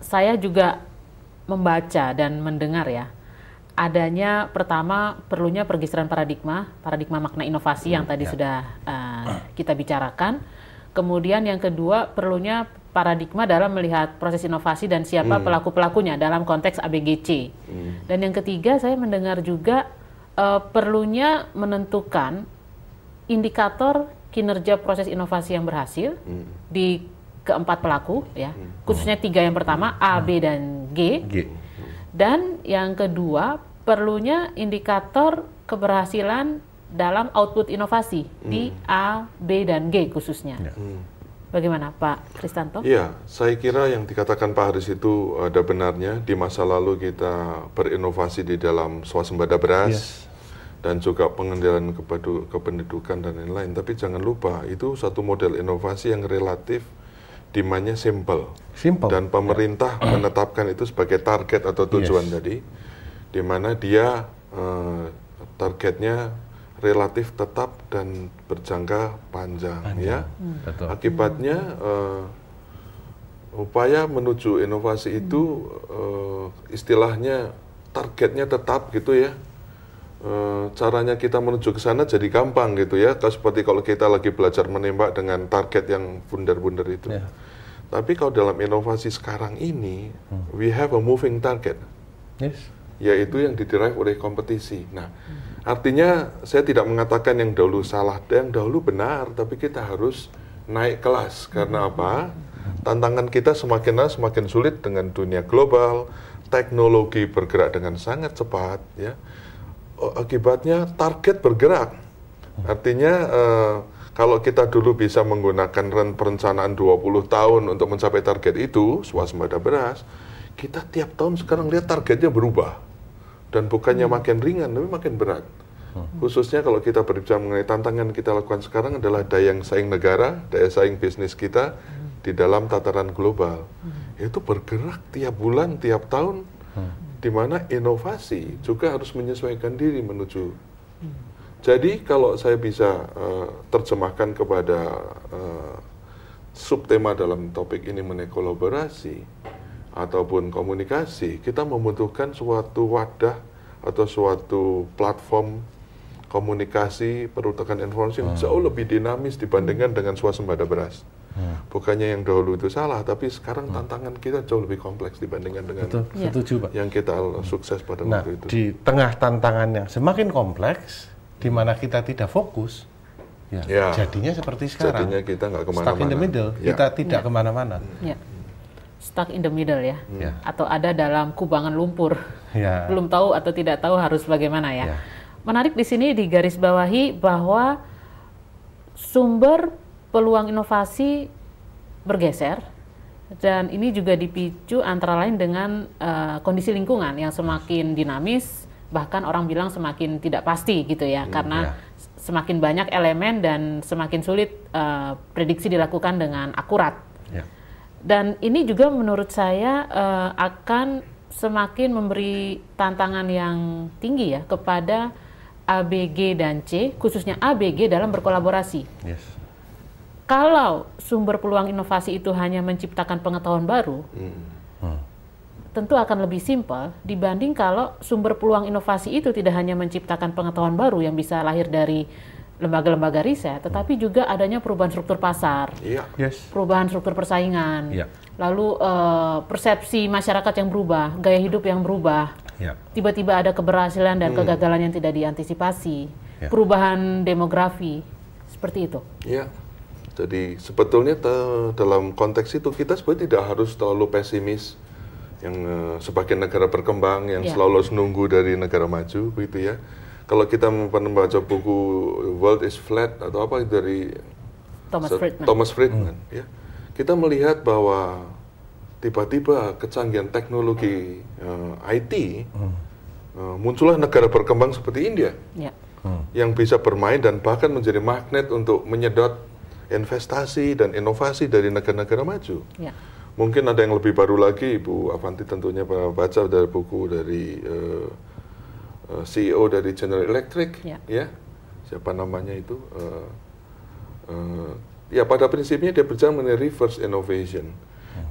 saya juga membaca dan mendengar ya, adanya pertama perlunya pergeseran paradigma makna inovasi yang tadi sudah kita bicarakan. Kemudian yang kedua perlunya paradigma dalam melihat proses inovasi dan siapa pelaku-pelakunya dalam konteks ABGC. Dan yang ketiga saya mendengar juga perlunya menentukan indikator kinerja proses inovasi yang berhasil di keempat pelaku ya, khususnya 3 yang pertama A, B dan G. Dan yang kedua perlunya indikator keberhasilan dalam output inovasi di A, B dan G khususnya. Bagaimana Pak Kristanto? Iya, saya kira yang dikatakan Pak Haris itu ada benarnya. Di masa lalu kita berinovasi di dalam swasembada beras dan juga pengendalian kependudukan dan lain-lain. Tapi jangan lupa itu satu model inovasi yang relatif demandnya simple. Dan pemerintah menetapkan itu sebagai target atau tujuan tadi, di mana dia targetnya relatif tetap dan berjangka panjang. Ya. Akibatnya upaya menuju inovasi itu istilahnya targetnya tetap gitu ya. Caranya kita menuju ke sana jadi gampang gitu ya, seperti kalau kita lagi belajar menembak dengan target yang bundar-bundar itu. Tapi kalau dalam inovasi sekarang ini, we have a moving target, yaitu yang didrive oleh kompetisi. Nah, artinya saya tidak mengatakan yang dahulu salah, yang dahulu benar, tapi kita harus naik kelas. Karena apa? Tantangan kita semakin sulit dengan dunia global, teknologi bergerak dengan sangat cepat, ya. Akibatnya target bergerak. Artinya kalau kita dulu bisa menggunakan perencanaan 20 tahun untuk mencapai target itu, swasembada beras, kita tiap tahun sekarang lihat targetnya berubah. Dan bukannya makin ringan, tapi makin berat. Khususnya kalau kita berbicara mengenai tantangan kita lakukan sekarang adalah daya saing negara, daya saing bisnis kita di dalam tataran global. Itu bergerak tiap bulan, tiap tahun, di mana inovasi juga harus menyesuaikan diri menuju. Jadi kalau saya bisa terjemahkan kepada subtema dalam topik ini mengenai kolaborasi ataupun komunikasi, kita membutuhkan suatu wadah atau suatu platform komunikasi pertukaran informasi yang jauh lebih dinamis dibandingkan dengan swasembada beras. Bukannya yang dahulu itu salah, tapi sekarang tantangan kita jauh lebih kompleks dibandingkan dengan yang kita sukses pada waktu itu. Di tengah tantangan yang semakin kompleks, di mana kita tidak fokus, jadinya seperti sekarang. Jadinya kita nggak kemana-mana. Stuck in the middle, kita tidak kemana-mana. Stuck in the middle ya, atau ada dalam kubangan lumpur, belum tahu atau tidak tahu harus bagaimana ya. Menarik di sini digarisbawahi bahwa sumber peluang inovasi bergeser, dan ini juga dipicu antara lain dengan kondisi lingkungan yang semakin dinamis, bahkan orang bilang semakin tidak pasti gitu ya, karena semakin banyak elemen dan semakin sulit prediksi dilakukan dengan akurat. Dan ini juga menurut saya akan semakin memberi tantangan yang tinggi ya kepada ABG dan C, khususnya ABG dalam berkolaborasi. Kalau sumber peluang inovasi itu hanya menciptakan pengetahuan baru, tentu akan lebih simpel dibanding kalau sumber peluang inovasi itu tidak hanya menciptakan pengetahuan baru yang bisa lahir dari lembaga-lembaga riset, tetapi juga adanya perubahan struktur pasar, perubahan struktur persaingan, lalu persepsi masyarakat yang berubah, gaya hidup yang berubah, tiba-tiba ada keberhasilan dan kegagalan yang tidak diantisipasi, perubahan demografi, seperti itu. Jadi sebetulnya dalam konteks itu kita sebenarnya tidak harus terlalu pesimis yang sebagai negara berkembang yang selalu harus nunggu dari negara maju, begitu ya. Kalau kita membaca buku World is Flat atau apa dari Thomas Friedman, ya, kita melihat bahwa tiba-tiba kecanggihan teknologi IT muncullah negara berkembang seperti India yang bisa bermain dan bahkan menjadi magnet untuk menyedot investasi dan inovasi dari negara-negara maju. Mungkin ada yang lebih baru lagi, Ibu Avanti tentunya baca dari buku dari CEO dari General Electric, ya, siapa namanya itu? Ya pada prinsipnya dia berbicara mengenai reverse innovation.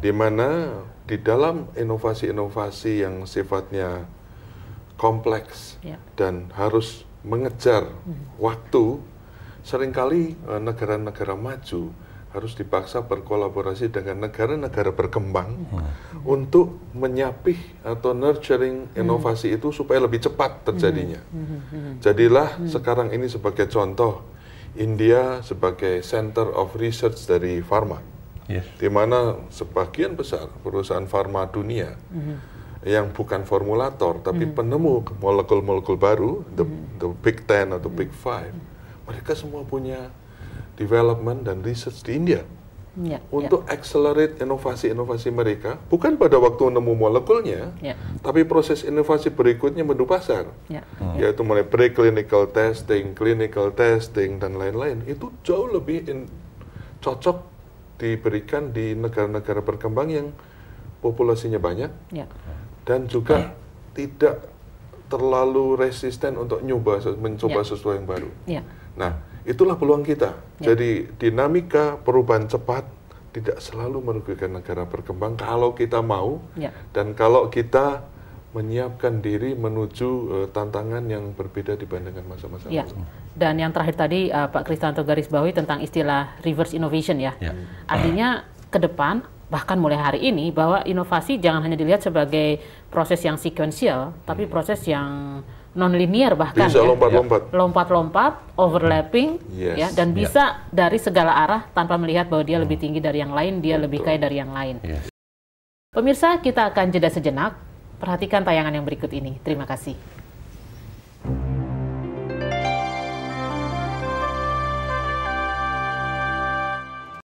di mana di dalam inovasi-inovasi yang sifatnya kompleks dan harus mengejar waktu, seringkali negara-negara maju harus dipaksa berkolaborasi dengan negara-negara berkembang untuk menyapih atau nurturing inovasi itu supaya lebih cepat terjadinya. Jadilah sekarang ini sebagai contoh, India sebagai center of research dari farma, di mana sebagian besar perusahaan farma dunia yang bukan formulator tapi penemu molekul-molekul baru, the Big Ten atau Big Five, mereka semua punya development dan research di India untuk accelerate inovasi-inovasi mereka, bukan pada waktu nemu molekulnya, tapi proses inovasi berikutnya menuju pasar, yaitu mulai preclinical testing, clinical testing, dan lain-lain. Itu jauh lebih cocok diberikan di negara-negara berkembang yang populasinya banyak dan juga tidak terlalu resisten untuk mencoba sesuatu yang baru. Nah, itulah peluang kita. Jadi dinamika perubahan cepat tidak selalu merugikan negara berkembang kalau kita mau dan kalau kita menyiapkan diri menuju tantangan yang berbeda dibandingkan masa-masa lalu. Dan yang terakhir tadi Pak Kristanto garis bawahi tentang istilah reverse innovation ya. Artinya ke depan bahkan mulai hari ini bahwa inovasi jangan hanya dilihat sebagai proses yang sekuensial, tapi proses yang non-linear bahkan bisa lompat-lompat, overlapping, dan bisa dari segala arah tanpa melihat bahwa dia lebih tinggi dari yang lain, dia lebih kaya dari yang lain. Pemirsa, kita akan jeda sejenak. Perhatikan tayangan yang berikut ini. Terima kasih.